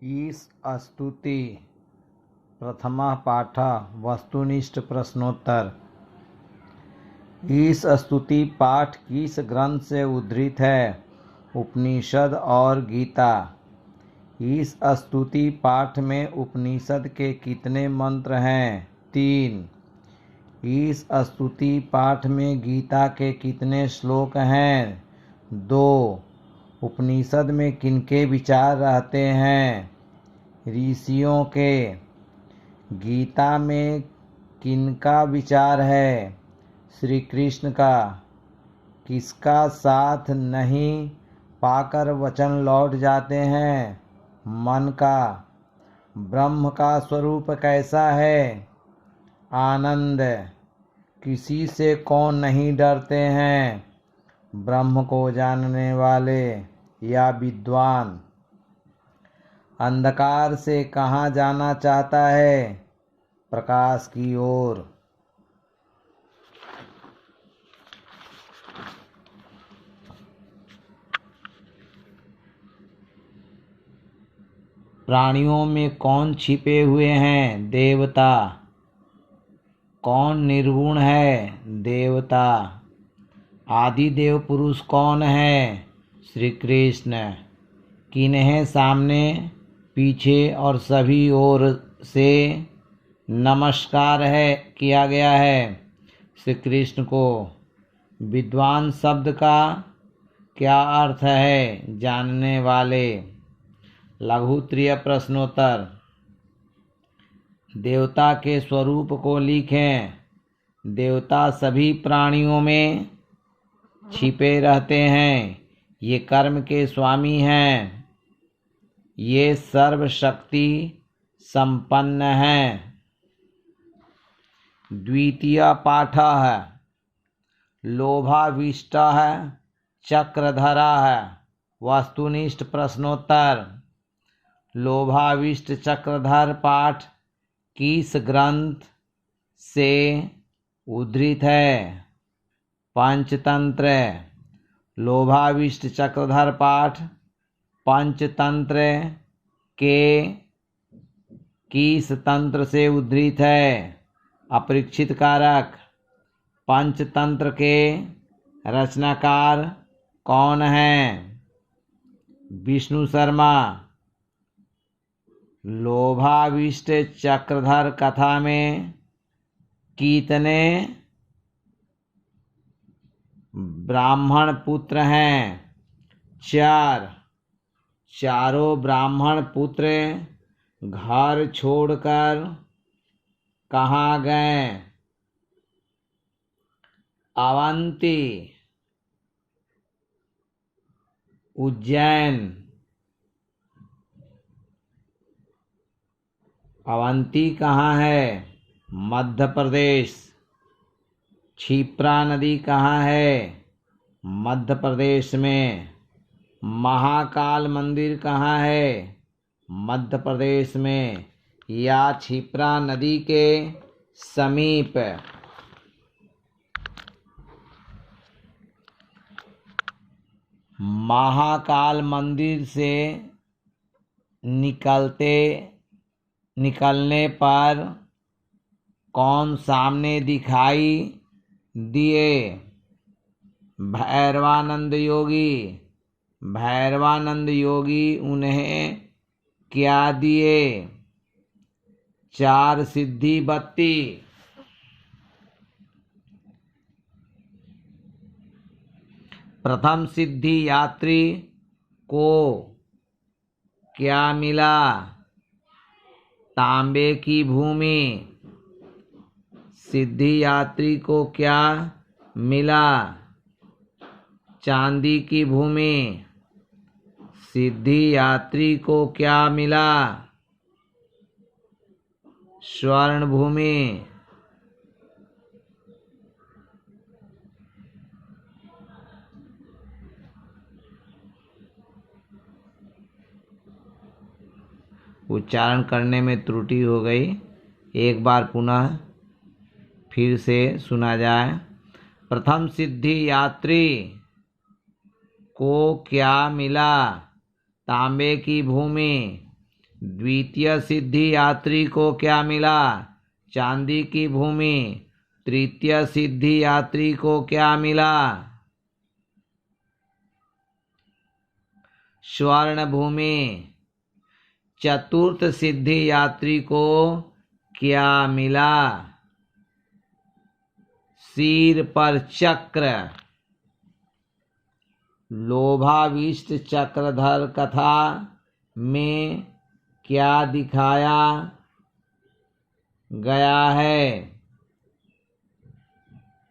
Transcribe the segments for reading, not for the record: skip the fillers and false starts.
ईश स्तुति प्रथमः पाठः वस्तुनिष्ठ प्रश्नोत्तर। ईश स्तुति पाठ किस ग्रंथ से उद्धृत है? उपनिषद और गीता। इस स्तुति पाठ में उपनिषद के कितने मंत्र हैं? 3। इस स्तुति पाठ में गीता के कितने श्लोक हैं? 2। उपनिषद में किनके विचार रहते हैं? ऋषियों के। गीता में किनका विचार है? श्री कृष्ण का। किसका साथ नहीं पाकर वचन लौट जाते हैं? मन का। ब्रह्म का स्वरूप कैसा है? आनंद। किसी से कौन नहीं डरते हैं? ब्रह्म को जानने वाले या विद्वान। अंधकार से कहाँ जाना चाहता है? प्रकाश की ओर। प्राणियों में कौन छिपे हुए हैं? देवता। कौन निर्गुण है? देवता। आदिदेव पुरुष कौन है? श्री कृष्ण। किन्हें सामने पीछे और सभी ओर से नमस्कार है किया गया है? श्री कृष्ण को। विद्वान शब्द का क्या अर्थ है? जानने वाले। लघुत्तरीय प्रश्नोत्तर। देवता के स्वरूप को लिखें। देवता सभी प्राणियों में छिपे रहते हैं। ये कर्म के स्वामी हैं। ये सर्वशक्ति संपन्न हैं। द्वितीय पाठः लोभाविष्टः चक्रधरः। वस्तुनिष्ठ प्रश्नोत्तर। लोभाविष्ट चक्रधर पाठ किस ग्रंथ से उद्धृत है? पंचतंत्र। लोभाविष्ट चक्रधर पाठ पंचतंत्र के किस तंत्र से उद्धृत है? अपरीक्षित कारक। पंचतंत्र के रचनाकार कौन हैं? विष्णु शर्मा। लोभाविष्ट चक्रधर कथा में कितने ब्राह्मण पुत्र हैं? 4। चारों ब्राह्मण पुत्र घर छोड़कर कहाँ गए? अवंती। उज्जैन। अवंती कहाँ है? मध्य प्रदेश। क्षिप्रा नदी कहाँ है? मध्य प्रदेश में। महाकाल मंदिर कहाँ है? मध्य प्रदेश में या क्षिप्रा नदी के समीप। महाकाल मंदिर से निकलने पर कौन सामने दिखाई दिए? भैरवानंद योगी। भैरवानंद योगी उन्हें क्या दिए? 4 सिद्धि बत्ती। प्रथम सिद्धि यात्री को क्या मिला? तांबे की भूमि। सिद्धि यात्री को क्या मिला? चांदी की भूमि। सिद्धि यात्री को क्या मिला? स्वर्ण भूमि। उच्चारण करने में त्रुटि हो गई। एक बार पुनः फिर से सुना जाए। प्रथम सिद्धि यात्री को क्या मिला? तांबे की भूमि। द्वितीय सिद्धि यात्री को क्या मिला? चांदी की भूमि। तृतीय सिद्धि यात्री को क्या मिला? स्वर्ण भूमि। चतुर्थ सिद्धि यात्री को क्या मिला? सिर पर चक्र। लोभाविष्ट चक्रधर कथा में क्या दिखाया गया है?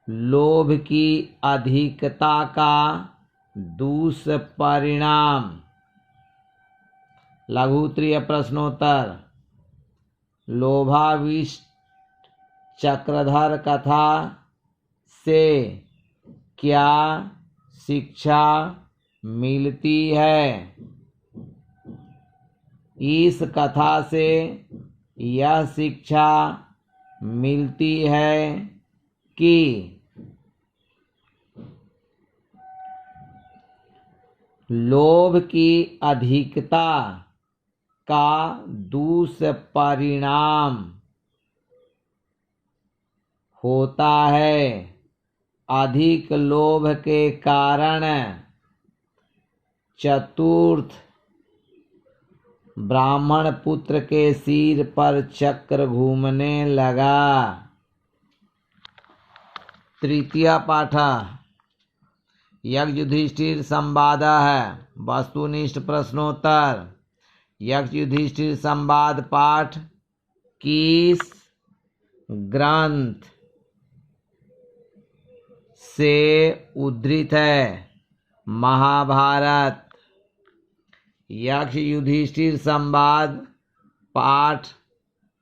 लोभ की अधिकता का दुष्परिणाम। लघुत्तरीय प्रश्नोत्तर। लोभाविष्ट चक्रधर कथा से क्या शिक्षा मिलती है? इस कथा से यह शिक्षा मिलती है कि लोभ की अधिकता का दुष्परिणाम होता है। अधिक लोभ के कारण चतुर्थ ब्राह्मण पुत्र के सिर पर चक्र घूमने लगा। तृतीय पाठ यज्ञ युधिष्ठिर संवाद है। वस्तुनिष्ठ प्रश्नोत्तर। यज्ञ युधिष्ठिर संवाद पाठ किस ग्रंथ से उद्धृत है? महाभारत। यज्ञ युधिष्ठिर संवाद पाठ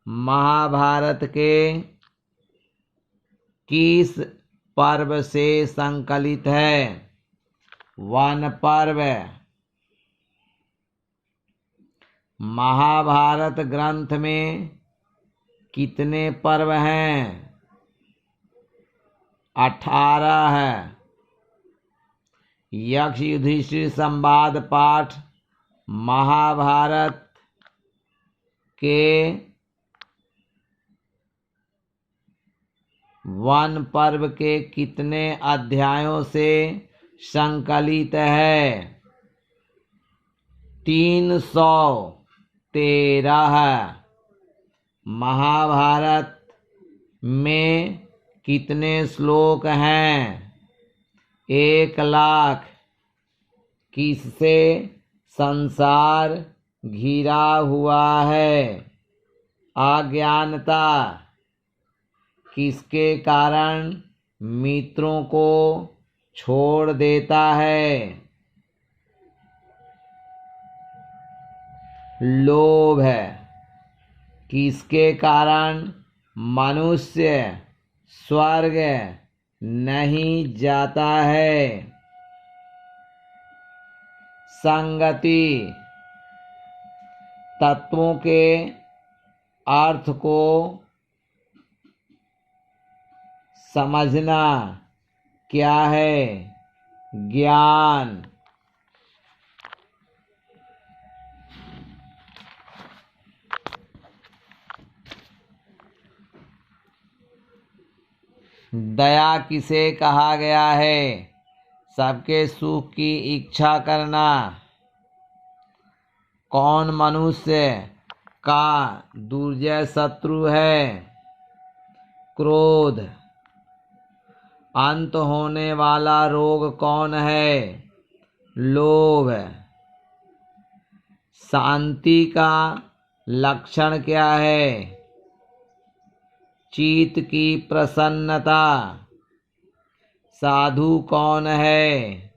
महाभारत के किस पर्व से संकलित है? वन पर्व। महाभारत ग्रंथ में कितने पर्व हैं? 18 है। यज्ञ युधिष्ठिर संवाद पाठ महाभारत के वन पर्व के कितने अध्यायों से संकलित है? 313। महाभारत में कितने श्लोक हैं? 1,00,000। किससे संसार घिरा हुआ है? अज्ञानता। किसके कारण मित्रों को छोड़ देता है? लोभ। किसके कारण मनुष्य स्वर्ग नहीं जाता है? संगति। तत्वों के अर्थ को समझना क्या है? ज्ञान। दया किसे कहा गया है? सबके सुख की इच्छा करना। कौन मनुष्य का दुर्जय शत्रु है? क्रोध। अंत होने वाला रोग कौन है? लोभ। शांति का लक्षण क्या है? चित्त की प्रसन्नता। साधु कौन है?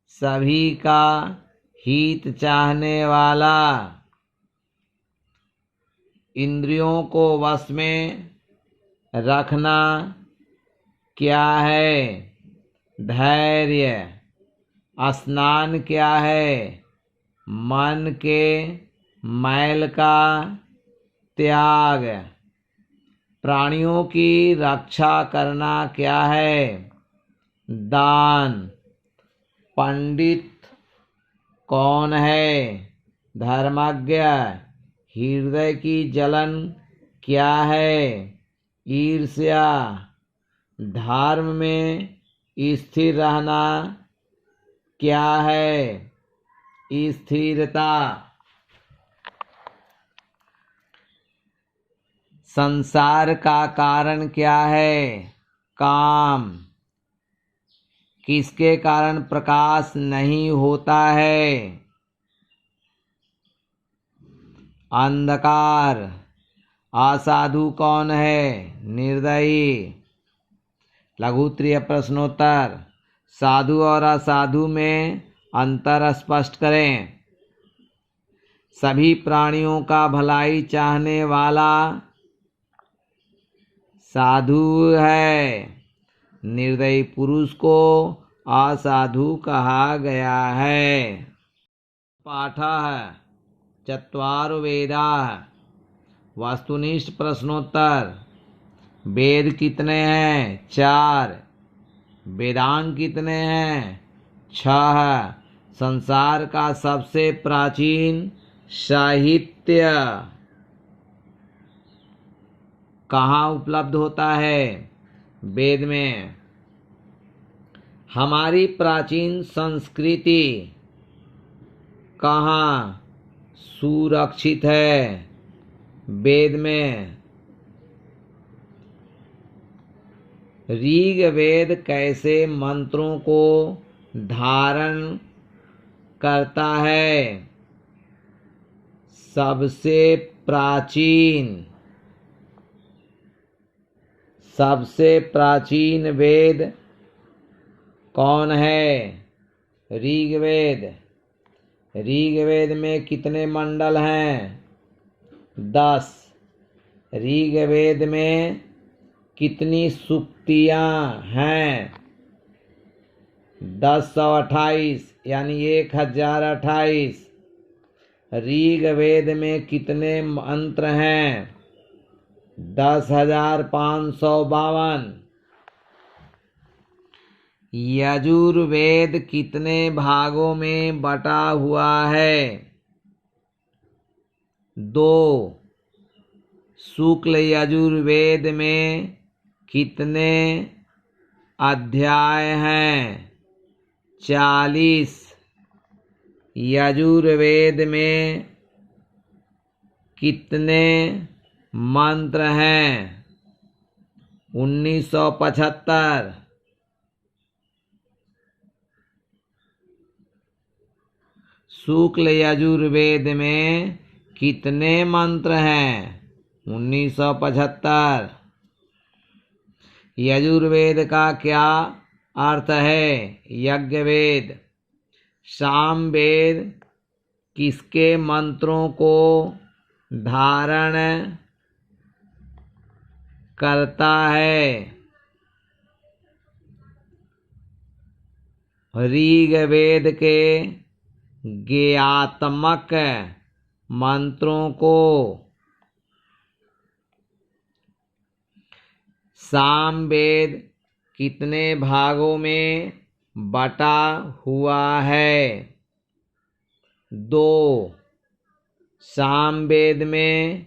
सभी का हित चाहने वाला। इंद्रियों को वश में रखना क्या है? धैर्य। स्नान क्या है? मन के मैल का त्याग। प्राणियों की रक्षा करना क्या है? दान। पंडित कौन है? धर्मज्ञ। हृदय की जलन क्या है? ईर्ष्या। धर्म में स्थिर रहना क्या है? स्थिरता। संसार का कारण क्या है? काम। किसके कारण प्रकाश नहीं होता है? अंधकार। असाधु कौन है? निर्दयी। लघुत्तरीय प्रश्नोत्तर। साधु और असाधु में अंतर स्पष्ट करें। सभी प्राणियों का भलाई चाहने वाला साधु है। निर्दयी पुरुष को असाधु कहा गया है। पाठः चत्वारो वेदाः। वस्तुनिष्ठ प्रश्नोत्तर। वेद कितने हैं? 4। वेदांग कितने हैं? 6। संसार का सबसे प्राचीन साहित्य कहाँ उपलब्ध होता है? वेद में। हमारी प्राचीन संस्कृति कहाँ सुरक्षित है? वेद में। ऋग्वेद कैसे मंत्रों को धारण करता है? सबसे प्राचीन वेद कौन है? ऋग्वेद। ऋग्वेद में कितने मंडल हैं? 10। ऋग्वेद में कितनी सूक्तियाँ हैं? 1028 यानी 1028। ऋग्वेद में कितने मंत्र हैं? 10,552। यजुर्वेद कितने भागों में बटा हुआ है? 2। शुक्ल यजुर्वेद में कितने अध्याय हैं? 40। यजुर्वेद में कितने मंत्र हैं? 1975। शुक्ल यजुर्वेद में कितने मंत्र हैं? 1975। यजुर्वेद का क्या अर्थ है? यज्ञवेद। सामवेद किसके मंत्रों को धारण करता है? ऋग्वेद के ज्ञात्मक मंत्रों को। सामवेद कितने भागों में बटा हुआ है? 2। सामवेद में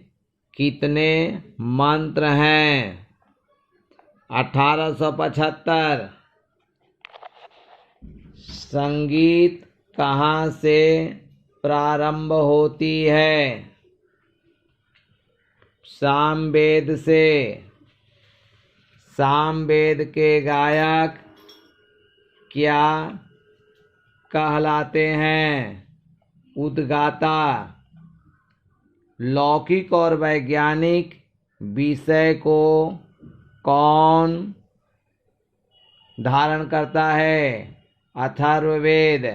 कितने मंत्र हैं? 1875। संगीत कहाँ से प्रारंभ होती है? सामवेद से। सामवेद के गायक क्या कहलाते हैं? उद्गाता। लौकिक और वैज्ञानिक विषय को कौन धारण करता है? अथर्ववेद।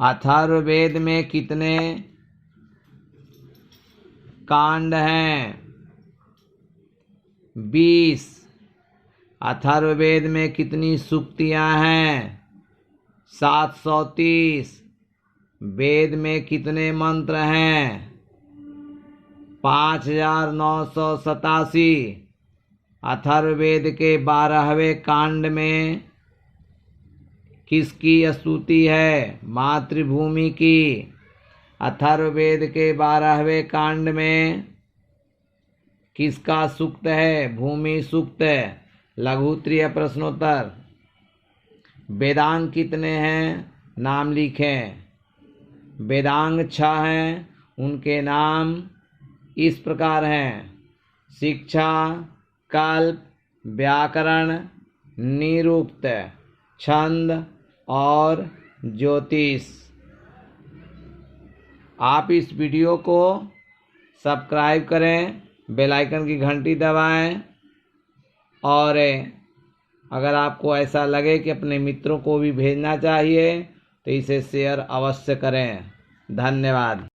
अथर्ववेद में कितने कांड हैं? 20। अथर्ववेद में कितनी सूक्तियाँ हैं? 730। वेद में कितने मंत्र हैं? 5987। अथर्ववेद के 12वें कांड में किसकी स्तुति है? मातृभूमि की। अथर्ववेद के 12वें कांड में किसका सूक्त है? भूमि सूक्त। लघुत्तरीय प्रश्नोत्तर। वेदांग कितने हैं? नाम लिखें। वेदांग 6 हैं, उनके नाम इस प्रकार हैं: शिक्षा, कल्प, व्याकरण, निरुक्त, छंद और ज्योतिष। आप इस वीडियो को सब्सक्राइब करें, बेल आइकन की घंटी दबाएं, और अगर आपको ऐसा लगे कि अपने मित्रों को भी भेजना चाहिए तो इसे शेयर अवश्य करें। धन्यवाद।